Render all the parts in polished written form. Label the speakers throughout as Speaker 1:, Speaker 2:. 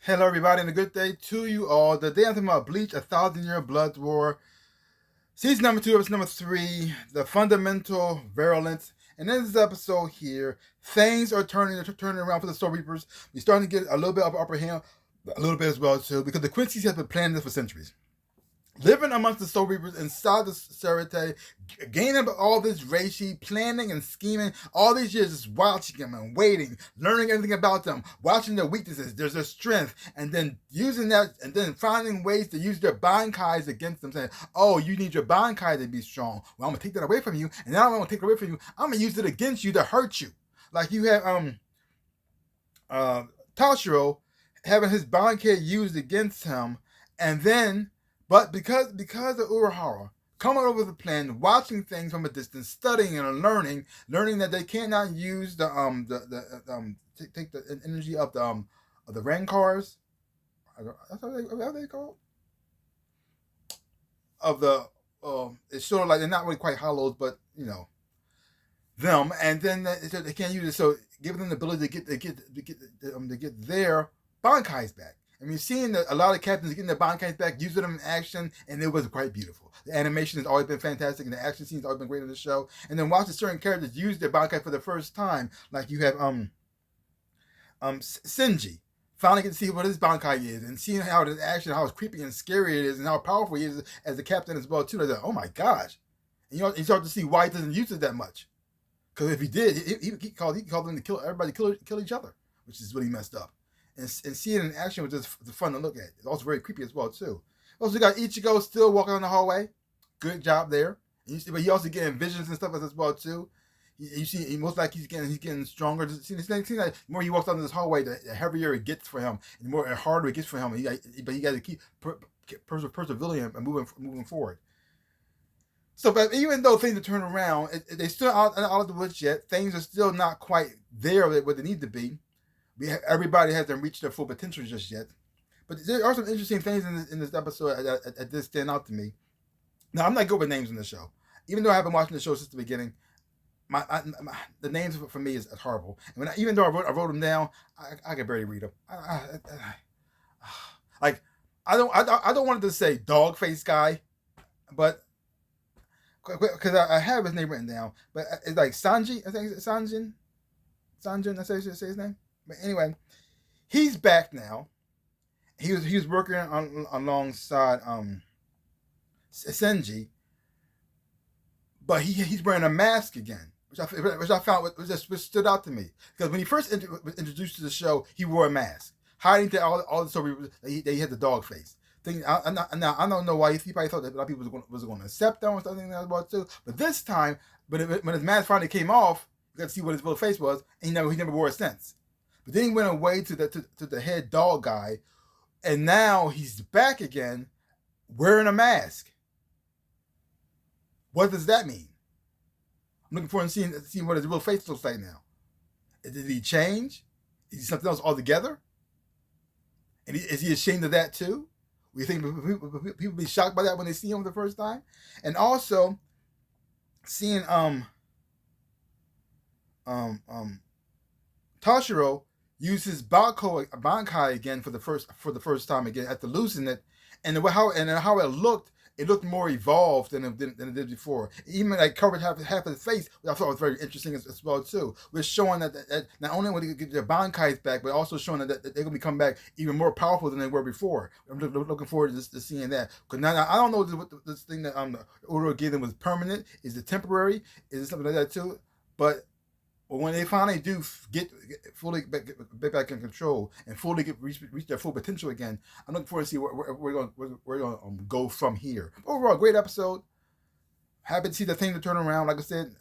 Speaker 1: Hello, everybody, and a good day to you all. The day I'm talking about Bleach, 1,000-Year Blood War, season number 2, episode number 3, the fundamental virulence. And in this episode here, things are turning around for the Soul Reapers. We're starting to get a little bit of upper hand, a little bit as well too, because the Quincy's have been planning this for centuries. Living amongst the Soul Reapers inside the Sarate, gaining all this reishi, planning and scheming, all these years just watching them and waiting, learning everything about them, watching their weaknesses, their strength, and then using that, and then finding ways to use their bankais against them, saying, oh, you need your bankai to be strong. Well, I'm going to take that away from you, and now I'm going to take it away from you. I'm going to use it against you to hurt you. Like you have Tashiro having his bankai used against him, and then but because of Urahara coming up with a plan, watching things from a distance, studying and learning that they cannot use take the energy of the Rancars. That's how they call of the it's sort of like they're not really quite hollows, but you know them, and then they can't use it. So giving them the ability to get their bankais back. I mean, seeing a lot of captains getting their bankais back, using them in action, and it was quite beautiful. The animation has always been fantastic, and the action scenes have always been great on the show. And then watching certain characters use their bankai for the first time, like you have Senji. Finally get to see what his bankai is, and seeing how the action, how creepy and scary it is, and how powerful he is as a captain as well too. Like, oh my gosh! And you start to see why he doesn't use it that much. Because if he did, he called them to kill everybody, kill each other, which is what he messed up. And seeing it in action was just fun to look at. It's also very creepy as well too. Also, you got Ichigo still walking on the hallway. Good job there. But he also getting visions and stuff as well too. You see, he most like he's getting stronger. See, it seems like the more he walks down this hallway, the heavier it gets for him, and the more harder it gets for him. But he got to keep persevering and moving forward. So, but even though things are turning around, they still out of the woods yet. Things are still not quite there where they need to be. Everybody hasn't reached their full potential just yet. But there are some interesting things in this episode that did stand out to me. Now, I'm not good with names in the show. Even though I have been watching the show since the beginning, the names for me is horrible. And even though I wrote them down, I can barely read them. I don't want to say dog face guy, but because I have his name written down, but it's like Sanji. I think it's Sanjin. Sanjin. I say his name. But anyway, he's back now. He was working alongside Senji, but he's wearing a mask again, which I found which stood out to me, because when he first was introduced to the show, he wore a mask, hiding to all the story that he had the dog face. I don't know why he probably thought that a lot of people was going to accept that or something like that too. But this time, when his mask finally came off, you got to see what his real face was, and he never wore it since. But then he went away to the head dog guy, and now he's back again, wearing a mask. What does that mean? I'm looking forward to seeing what his real face looks like now. Did he change? Is he something else altogether? And is he ashamed of that too? We think people be shocked by that when they see him for the first time, and also seeing Tashiro use his bankai again for the first time again after losing it, and how it looked more evolved than it did before. Even like covered half of his face, which I thought was very interesting as well too. We're showing that not only will they get their bankais back, but also showing that they're going to come back even more powerful than they were before. I'm looking forward to seeing that. Because now I don't know what this thing that Uro gave them was permanent. Is it temporary? Is it something like that too? But when they finally do get fully back in control and fully reach their full potential again, I'm looking forward to see where we're going to go from here. Overall, great episode. Happy to see the thing to turn around. Like I said,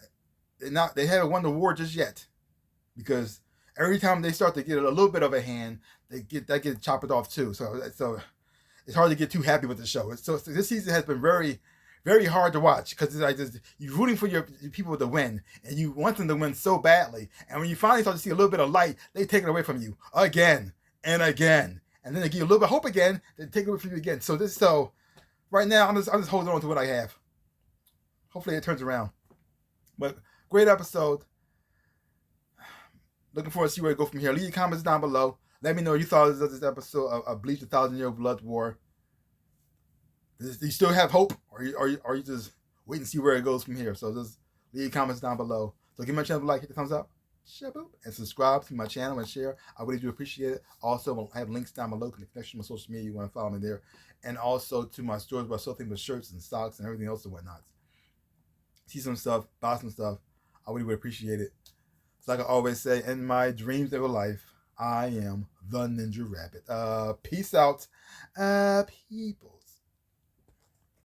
Speaker 1: they haven't won the war just yet, because every time they start to get a little bit of a hand, they get chopped off too. So it's hard to get too happy with the show. So this season has been very, very hard to watch, because it's like you're rooting for your people to win, and you want them to win so badly. And when you finally start to see a little bit of light, they take it away from you again and again, and then they give you a little bit of hope again, they take it away from you again. So right now I'm just holding on to what I have. Hopefully it turns around. But great episode. Looking forward to see where it goes from here. Leave your comments down below. Let me know what you thought of this episode of Bleach: The Thousand-Year Blood War. Do you still have hope, or you just wait and see where it goes from here? So just leave comments down below. So give my channel a like, hit the thumbs up, shaboop, and subscribe to my channel and share. I really do appreciate it. Also, I have links down below in the connection with social media. You want to follow me there, and also to my stores where I sell things with shirts and socks and everything else and whatnot. See some stuff, buy some stuff. I really would appreciate it. So like I always say, in my dreams of a life, I am the Ninja Rabbit. Peace out, people.